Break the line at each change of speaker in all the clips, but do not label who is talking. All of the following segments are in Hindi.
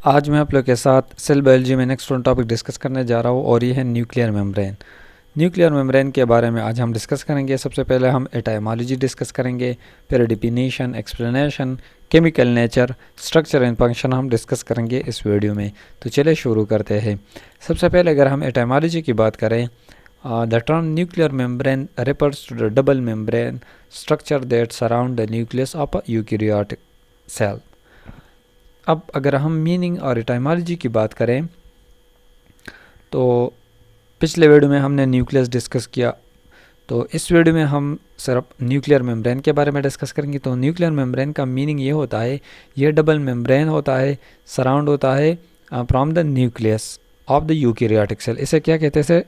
आज मैं आप लोग के साथ सेल बायोलॉजी में नेक्स्ट वन टॉपिक डिस्कस करने जा रहा हूँ और ये है न्यूक्लियर मेम्ब्रेन। न्यूक्लियर मेम्ब्रेन के बारे में आज हम डिस्कस करेंगे। सबसे पहले हम एटाइमोलॉजी डिस्कस करेंगे, फिर definition, explanation, chemical nature, structure and function हम डिस्कस करेंगे इस वीडियो में। तो चलिए शुरू करते हैं। सबसे पहले अगर हम एटाइमोलॉजी की बात करें, the term nuclear membrane refers to the double membrane structure that surround the nucleus of a eukaryotic cell. अब अगर हम मीनिंग और एटाइमोलॉजी की बात करें तो पिछले वीडियो में हमने न्यूक्लियस डिस्कस किया, तो इस वीडियो में हम सिर्फ न्यूक्लियर मेम्ब्रेन के बारे में डिस्कस करेंगे। तो न्यूक्लियर मेम्ब्रेन का मीनिंग ये होता है, ये डबल मेम्ब्रेन होता है, सराउंड होता है from the nucleus of the eukaryotic cell. इसे क्या कहते हैं?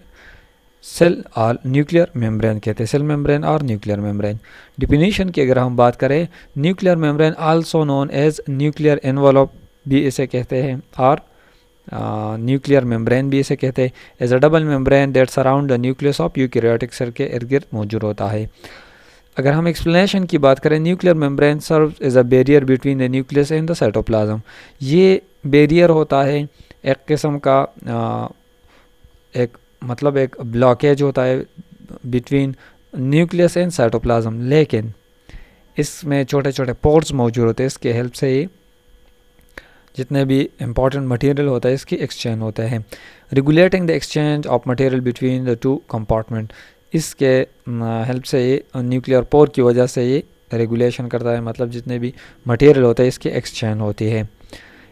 सेल और न्यूक्लियर मेम्ब्रेन कहते हैं, सेल मेम्ब्रेन और न्यूक्लियर मेम्ब्रेन। डिफिनीशन की अगर हम बात करें, nuclear membrane also known as nuclear envelope भी इसे कहते हैं और न्यूक्लियर मेम्ब्रेन भी इसे कहते हैं। As a double membrane that surround the nucleus of eukaryotic cell के इर्द गिर्द मौजूद होता है। अगर हम एक्सप्लेनेशन की बात करें, nuclear membrane serve as a barrier between the nucleus and the cytoplasm. ये बैरियर होता है, एक किस्म का एक ब्लॉकेज होता है बिटवीन न्यूक्लियस एंड साइटोप्लाज्म, लेकिन इसमें छोटे छोटे पोर्स मौजूद होते हैं। इसके हेल्प से ही जितने भी इंपॉर्टेंट मटेरियल होता है इसकी एक्सचेंज होते हैं। Regulating the exchange of material between the two compartment, इसके हेल्प से ये न्यूक्लियर पोर की वजह से ये रेगुलेशन करता है, मतलब जितने भी मटेरियल होता है इसकी एक्सचेंज होती है।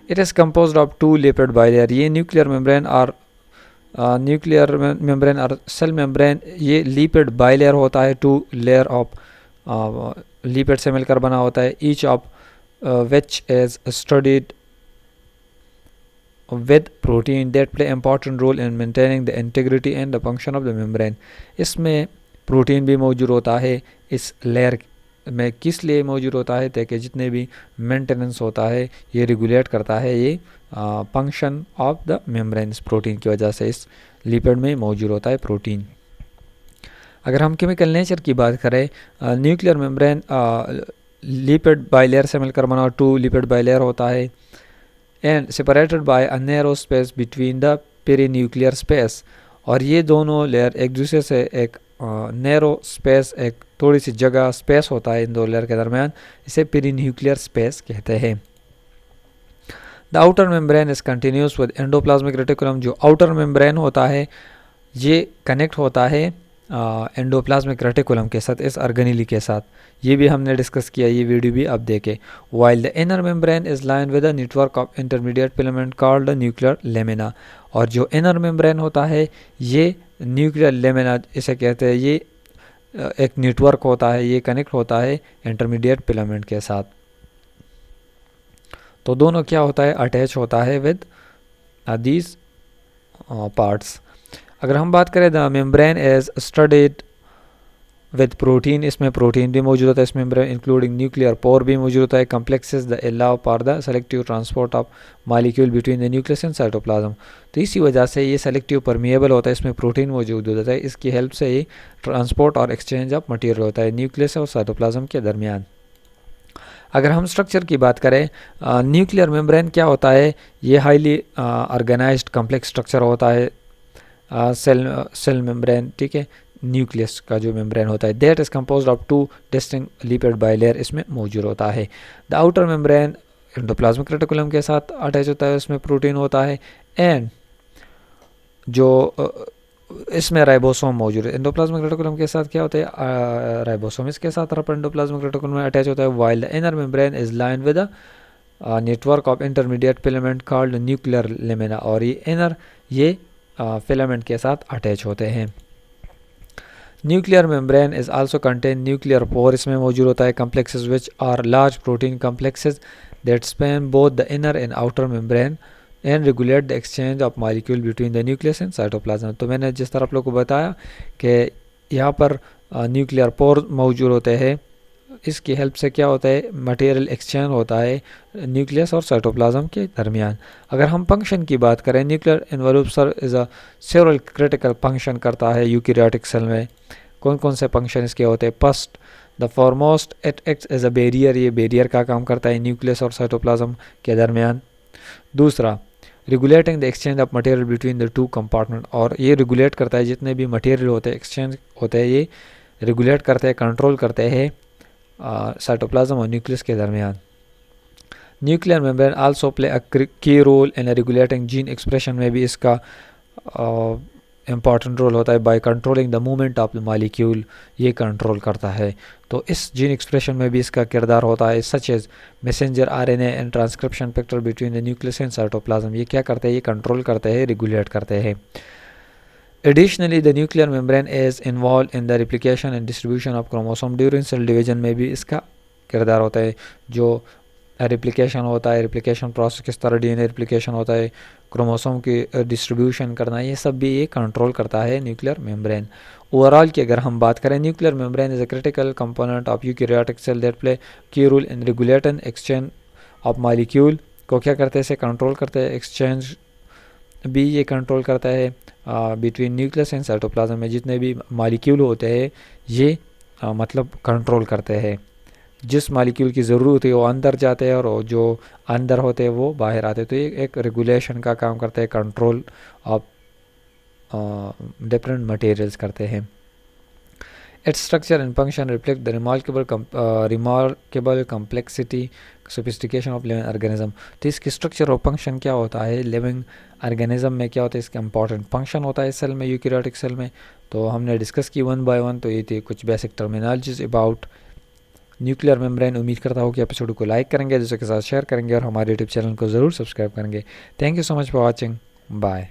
It is composed of two lipid bilayer. ये न्यूक्लियर मेम्ब्रेन और सेल मेम्ब्रेन ये लिपिड बाइलेयर होता है, टू लेयर ऑफ लिपिड से मिलकर बना होता है। Each of which is studied with protein that play important role in maintaining the integrity and the function of the membrane। इसमें प्रोटीन भी मौजूद होता है इस लेयर में। किस लिए मौजूद होता है? ताकि जितने भी मेंटेनेंस होता है ये रेगुलेट करता है ये फंक्शन ऑफ द मेम्ब्रेन। इस प्रोटीन की वजह से इस लिपिड में मौजूद होता है प्रोटीन। अगर हम केमिकल नेचर की बात करें, न्यूक्लियर मेम्ब्रेन लिपिड बाइलेयर से मिलकर बना टू लिपिड बाइलेयर होता है and separated by a narrow space between the perinuclear space। और ये दोनों लेयर एक दूसरे से एक नैरो स्पेस, एक थोड़ी सी जगह स्पेस होता है इन दो लेयर के दरमियान, इसे पेरिन्यूक्लियर स्पेस कहते हैं। The outer membrane is continuous with endoplasmic reticulum. जो आउटर मेम्ब्रेन होता है ये कनेक्ट होता है एंडोप्लाज्मिक रेटिकुलम के साथ, इस ऑर्गेनेली के साथ। ये भी हमने डिस्कस किया, ये वीडियो भी आप देखें। While the inner membrane is line with a network of intermediate filament called nuclear lamina. और जो इनर मेम्ब्रेन होता है ये न्यूक्लियर लेमिना इसे कहते हैं। ये एक नेटवर्क होता है, ये कनेक्ट होता है इंटरमीडिएट फिलामेंट के साथ। तो दोनों क्या होता है? अटैच होता है विद दीज पार्ट्स। अगर हम बात करें the membrane as studied with protein, इसमें प्रोटीन भी मौजूद होता है इस मेम्ब्रेन, इंक्लूडिंग न्यूक्लियर पोर भी मौजूद होता है। Complexes the allow for the selective transport of molecule between the nucleus and cytoplasm. तो इसी वजह से ये सेलेक्टिव परमिएबल होता है, इसमें प्रोटीन मौजूद होता है। इसकी हेल्प से ही ट्रांसपोर्ट और एक्सचेंज ऑफ मटीरियल होता है न्यूक्लियस और साइटोप्लाज्म के दरमियान। अगर हम स्ट्रक्चर की बात करें, न्यूक्लियर मेम्ब्रेन क्या होता है? ये हाईली ऑर्गेनाइज्ड कम्प्लेक्स स्ट्रक्चर होता है सेल मेम्ब्रेन, ठीक है, न्यूक्लियस का जो मेम्ब्रेन होता है। That is composed of two distinct lipid bilayer इसमें मौजूद होता है। The outer membrane endoplasmic reticulum के साथ अटैच होता है, उसमें प्रोटीन होता है। एंड जो इसमें राइबोसोम मौजूद है। एंडोप्लाज्मिक रेटिकुलम के साथ क्या होता है? राइबोसोम इसके साथ एंडोप्लाज्मिक रेटिकुलम में अटैच होता है। While the inner membrane is line with a network of intermediate filament called nuclear lamina. और ये इनर ये फिलामेंट के साथ अटैच होते हैं। Nuclear membrane is also contain nuclear pore, इसमें मौजूद होता है। Complexes which are large protein complexes that span both the inner and outer membrane and regulate the exchange of molecule between the nucleus and cytoplasm. तो मैंने जिस तरह आप लोग को बताया कि यहाँ पर न्यूक्लियर पोर मौजूद होते हैं, इसकी हेल्प से क्या होता है? मटेरियल एक्सचेंज होता है न्यूक्लियस और साइटोप्लाज्म के दरमियान। अगर हम फंक्शन की बात करें, nuclear envelope sir is a several critical function करता है यूकेरियोटिक सेल में। कौन कौन से फंक्शन इसके होते हैं? First the foremost it acts as a barrier, ये बैरियर का काम करता है न्यूक्लियस और साइटोप्लाज्म के दरमियान। दूसरा, regulating the exchange of material between the two compartment, और ये रेगुलेट करता है जितने भी मटेरियल होते हैं, एक्सचेंज होते हैं, ये रेगुलेट करते हैं, कंट्रोल करते हैं साइटोप्लाज्म और न्यूक्लियस के दरमियान। Nuclear membrane also play a key role in regulating gene expression, में भी इसका इम्पॉर्टेंट रोल होता है। By controlling the movement of the molecule, ये कंट्रोल करता है। तो इस जीन एक्सप्रेशन में भी इसका किरदार होता है। Such as messenger RNA and transcription factor between the nucleus and cytoplasm, ये क्या करते हैं, ये कंट्रोल करते हैं, रेगुलेट करते हैं। Additionally, the nuclear membrane is involved in the replication and distribution of chromosome during cell division, में भी इसका किरदार होता है। जो रिप्लिकेशन होता है, रिप्लिकेशन प्रोसेस किस तरह डीएनए रिप्लिकेशन होता है, क्रोमोसोम की डिस्ट्रीब्यूशन करना, ये सब भी ये कंट्रोल करता है न्यूक्लियर मेम्ब्रेन। ओवरऑल की अगर हम बात करें, nuclear membrane is a critical component of eukaryotic cell that play key role in regulating exchange of molecule, को क्या करते हैं, इसे कंट्रोल करते हैं। एक्सचेंज भी ये कंट्रोल करता है बिटवीन न्यूक्लियस एंड साइटोप्लाज्म, में जितने भी मॉलिक्यूल होते हैं ये मतलब कंट्रोल करते हैं। जिस मॉलिक्यूल की ज़रूरत है वो अंदर जाते हैं और जो अंदर होते हैं वो बाहर आते हैं। तो ये एक रेगुलेशन का काम करते हैं, कंट्रोल ऑफ डिफरेंट मटेरियल्स करते हैं। Its structure and function reflect the remarkable complexity sophistication of living organism. तो इसकी स्ट्रक्चर और फंक्शन क्या होता है, लिविंग ऑर्गेनिज्म में क्या होता है, इसका इंपॉर्टेंट फंक्शन होता है सेल में, यूकैरियोटिक सेल में। तो हमने डिस्कस की वन बाय वन। तो ये थी कुछ basic terminologies about nuclear membrane. उम्मीद करता हूँ कि एपिसोड को लाइक करेंगे, दूसरों के साथ शेयर करेंगे और हमारे यूट्यूब चैनल को ज़रूर सब्सक्राइब करेंगे। Thank you so much for watching, bye.